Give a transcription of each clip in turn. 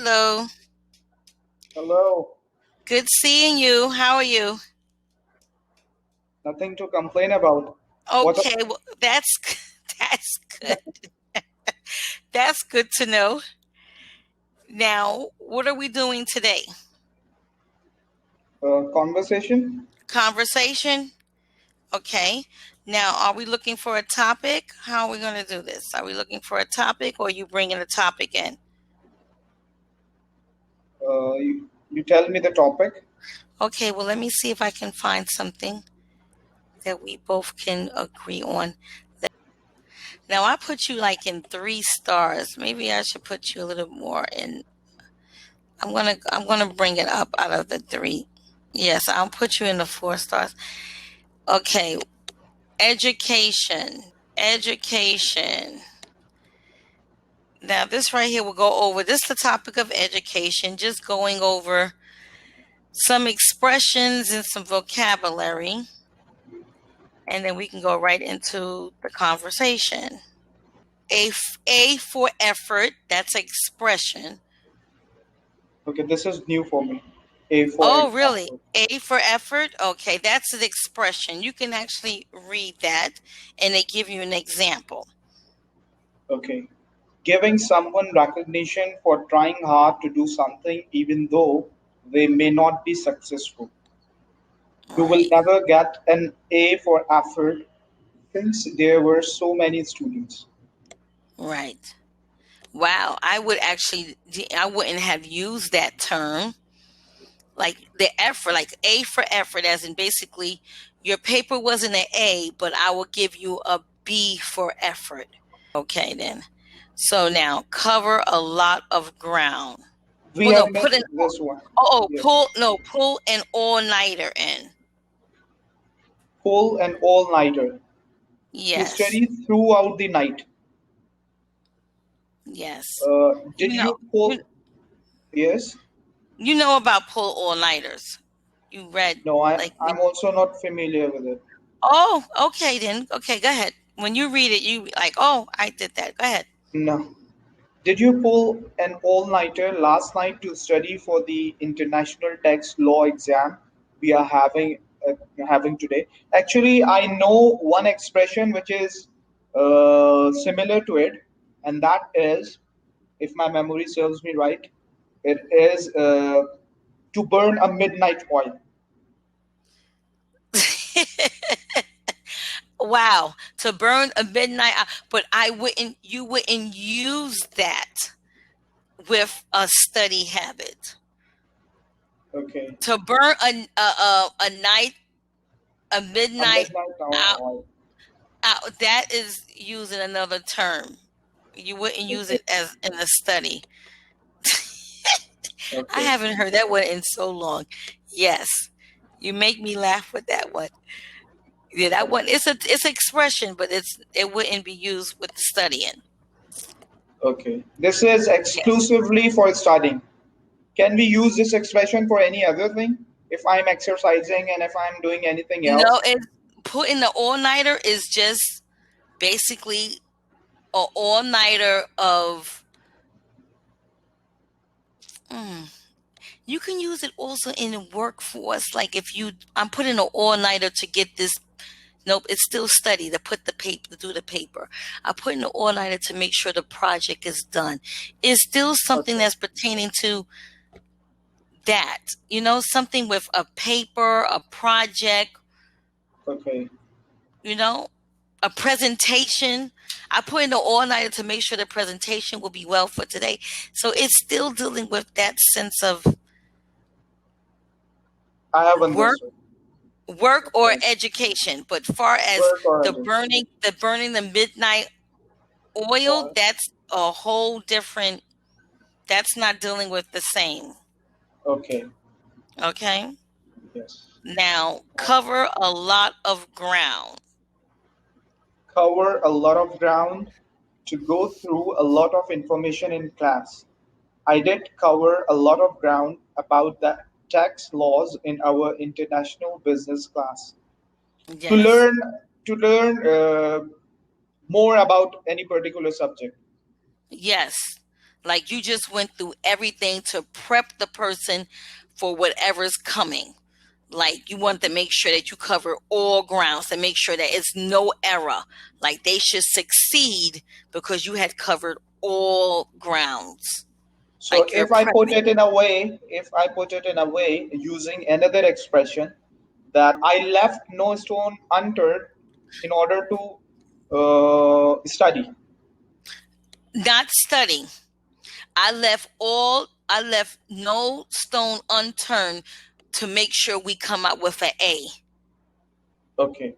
Hello. Hello. Good seeing you. How are you? Nothing to complain about. What? Okay, well, that's good. That's good to know. Now, what are we doing today? Conversation? Conversation? Okay. Now, are we looking for a topic? How are we going to do this? Are we looking for a topic or are you bringing a topic in? You tell me the topic. Okay, well, let me see if I can find something that we both can agree on. Now, I put you like in 3 stars. Maybe I should put you a little more in. I'm gonna bring it up out of the 3. Yes, I'll put you in the 4 stars. Okay, education. Education. Now this right here will go over this is the topic of education, just going over some expressions and some vocabulary. And then we can go right into the conversation. A for effort, that's expression. Okay, this is new for me. A for Oh, really? example. A for effort? Okay, that's an expression. You can actually read that and they give you an example. Okay. Giving someone recognition for trying hard to do something even though they may not be successful. You will Right, never get an A for effort since there were so many students. right. Wow, I wouldn't have used that term. Like the effort, like A for effort, as in basically your paper wasn't an A, but I will give you a B for effort. Okay, then. So now cover a lot of ground. We Well, have no, put missed an this one. Yes. pull an all-nighter in. Pull an all-nighter to Yes, study throughout the night. yes. Did You know, you you, pull? Yes. you know about pull all-nighters. You read No, like when. I'm also not familiar with it. Oh, okay then. Okay, go ahead. When you read it, you like, oh, I did that. Go ahead. No. Did you pull an all-nighter last night to study for the international tax law exam we are having today? Actually, I know one expression which is similar to it, and that is, if my memory serves me right, it is to burn a midnight oil. Wow, to burn a midnight, but you wouldn't use that with a study habit. Okay, To burn a night, a a midnight midnight out, oil. that is using another term. You wouldn't use Okay, it as in a study. I okay, haven't heard that one in so long. Yes, you make me laugh with that one. Yeah, that one. okay, It's an expression, but it wouldn't be used with studying. okay. This is Yes. exclusively for studying. Can we use this expression for any other thing? If I'm exercising and if I'm doing anything No, else? it's putting the all nighter is just basically a all nighter of. Mm, you can use it also in the workforce. Like if I'm putting an all nighter to get this. Nope, it's still study to put the paper to do the paper. I put in an all nighter to make sure the project is done. It's still something Okay, that's pertaining to that. Something with a paper, a project. okay, You know, a presentation. I put in the all nighter to make sure the presentation will be well for today. So it's still dealing with that sense of I have work, understood. work or Okay, education. But far as work or the education. burning the midnight oil, Or that's a whole different. That's not dealing with the same. okay, Okay. yes. Now cover a lot of ground. Cover a lot of ground to go through a lot of information in class. I did cover a lot of ground about the tax laws in our international business class. To Yes. learn to learn more about any particular subject. Yes. Like you just went through everything to prep the person for whatever's coming. Like you want to make sure that you cover all grounds and make sure that it's no error. Like they should succeed because you had covered all grounds. So Like you're prepping. if I put it in a way using another expression, that I left no stone unturned in order to study. Not studying. I left no stone unturned to make sure we come out with an A. Okay.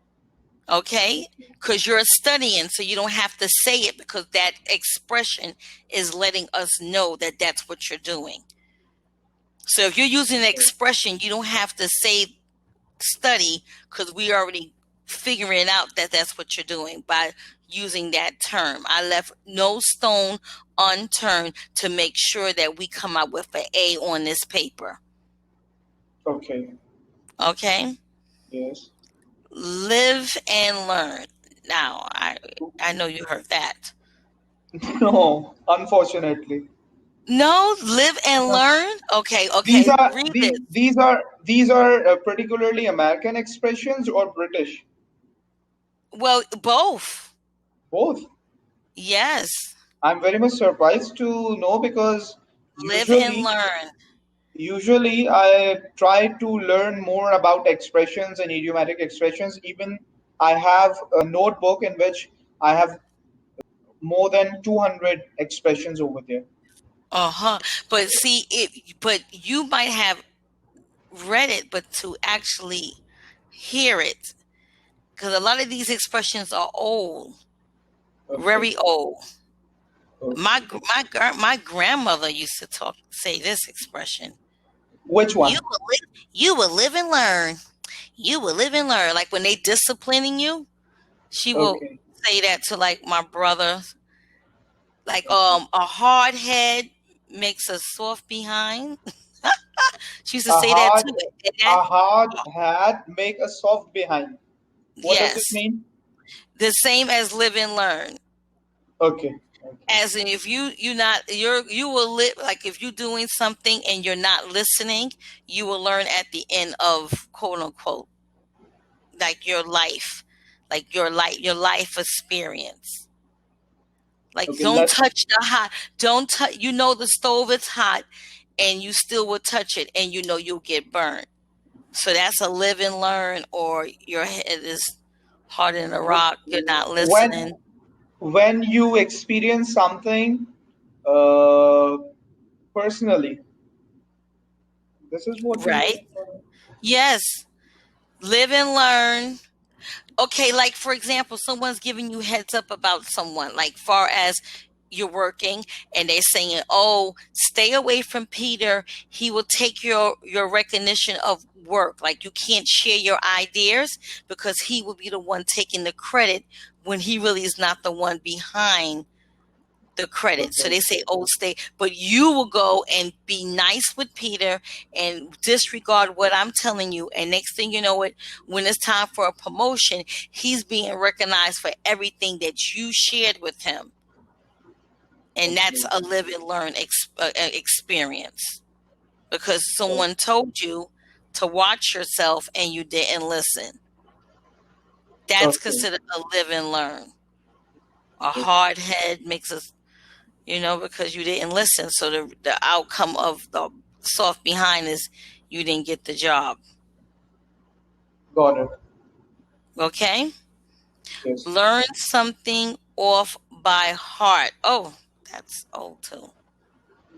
Okay? Because you're studying, so you don't have to say it because that expression is letting us know that that's what you're doing. So if you're using an expression, you don't have to say study because we already figuring out that that's what you're doing by using that term. I left no stone unturned to make sure that we come out with an A on this paper. Okay. Okay? Yes. Live and learn. Now, I know you heard that. No, unfortunately. No, live and No. learn. Okay, These okay. are Read the this. these are particularly American expressions or British? Well, both. Both. Yes. I'm very much surprised to know because Live and usually learn. usually I try to learn more about expressions and idiomatic expressions. Even I have a notebook in which I have more than 200 expressions over there. Uh-huh. But see it, but you might have read it, but to actually hear it, because a lot of these expressions are old, Okay. very old. Okay. My grandmother used to say this expression. Which You one? will you will live and learn. You will live and learn. Like when they disciplining you, she will Okay. say that to like my brother. Like Okay. a hard head makes a soft behind. She used to A say that hard too. And that a hard hat make a soft behind. What does it yes, mean? the same as live and learn. Okay. Okay. As in, if you will live, like if you're doing something and you're not listening, you will learn at the end of quote unquote like your life experience. Like Okay. don't Let's touch the hot, don't touch. You know the stove is hot, and you still will touch it, and you know you'll get burnt. So that's a live and learn, or your head is hard in a rock. You're not when listening. when you experience something uh, personally. This is what you Right? mean. Yes. Live and learn. Okay, like for example, someone's giving you heads up about someone, like far as you're working and they're saying, "Oh, stay away from Peter. He will take your recognition of work. Like you can't share your ideas because he will be the one taking the credit when he really is not the one behind the credit." So Okay. they say, "Oh, stay," but you will go and be nice with Peter and disregard what I'm telling you. And next thing you know, it when it's time for a promotion, he's being recognized for everything that you shared with him, and that's Okay. a live and learn experience because Oh, someone told you to watch yourself and you didn't listen. That's okay. considered a live and learn. A Okay. hard head makes us because you didn't listen. So the outcome of the soft behind is you didn't get the job. Got it. Okay? Yes. Learn something off by heart. Oh, that's old too.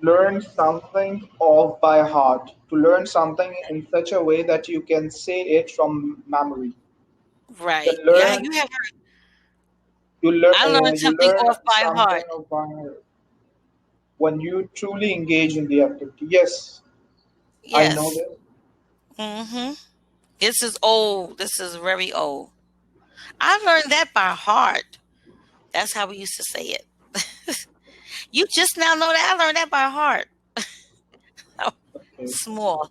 Learn something off by heart. To learn something in such a way that you can say it from memory. Right. Then Yeah, learn you have heard. I learned you something learn off by something heart. of by heart when you truly engage in the activity. Yes, I know Yes. this. Mm-hmm. This is old. This is very old. I learned that by heart. That's how we used to say it. You just now know that I learned that by heart. Okay. Small.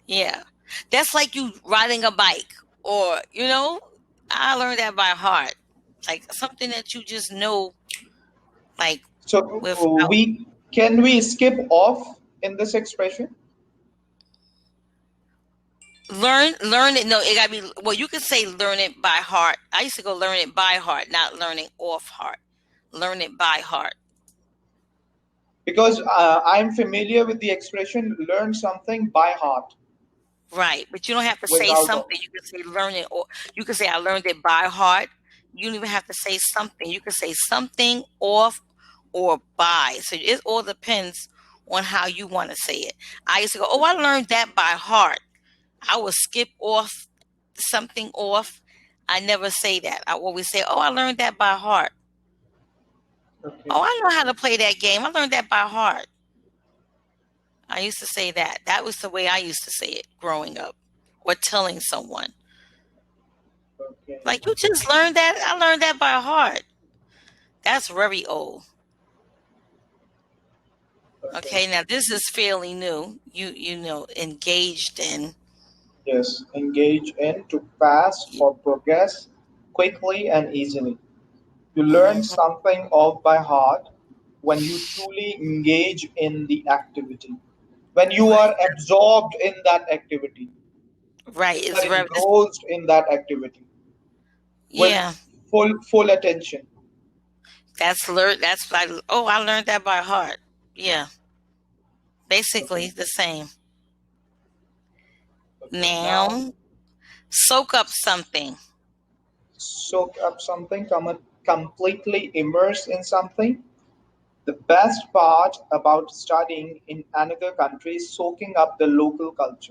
Yeah. That's like you riding a bike or, I learned that by heart. Like something that you just know, like So without. Can we skip off in this expression? Learn it. No, it gotta be. Well, you could say learn it by heart. I used to go learn it by heart, not learning off heart. Learn it by heart. Because I'm familiar with the expression learn something by heart Right, but you don't have to say without something. off. You can say learn it, or you can say I learned it by heart. You don't even have to say something. You can say something off or by. So it all depends on how you want to say it. I used to go, oh, I learned that by heart. I will skip off something off. I never say that. I always say, oh, I learned that by heart. Okay. Oh, I know how to play that game. I learned that by heart. I used to say that. That was the way I used to say it growing up or telling someone. Okay. Like, you just learned that? I learned that by heart. That's very old. Okay. Okay, now this is fairly new. You know, engaged in. Yes. Engage in to pass or progress quickly and easily. You learn Mhm. something off by heart when you truly engage in the activity. When you Right. are absorbed in that activity, Right. you are It's very, engrossed in that activity with yeah. full attention. That's like, oh, I learned that by heart. Yeah. Okay. Basically the same. Okay. Now Now, soak up something. soak up something, completely immerse in something. The best part about studying in another country is soaking up the local culture.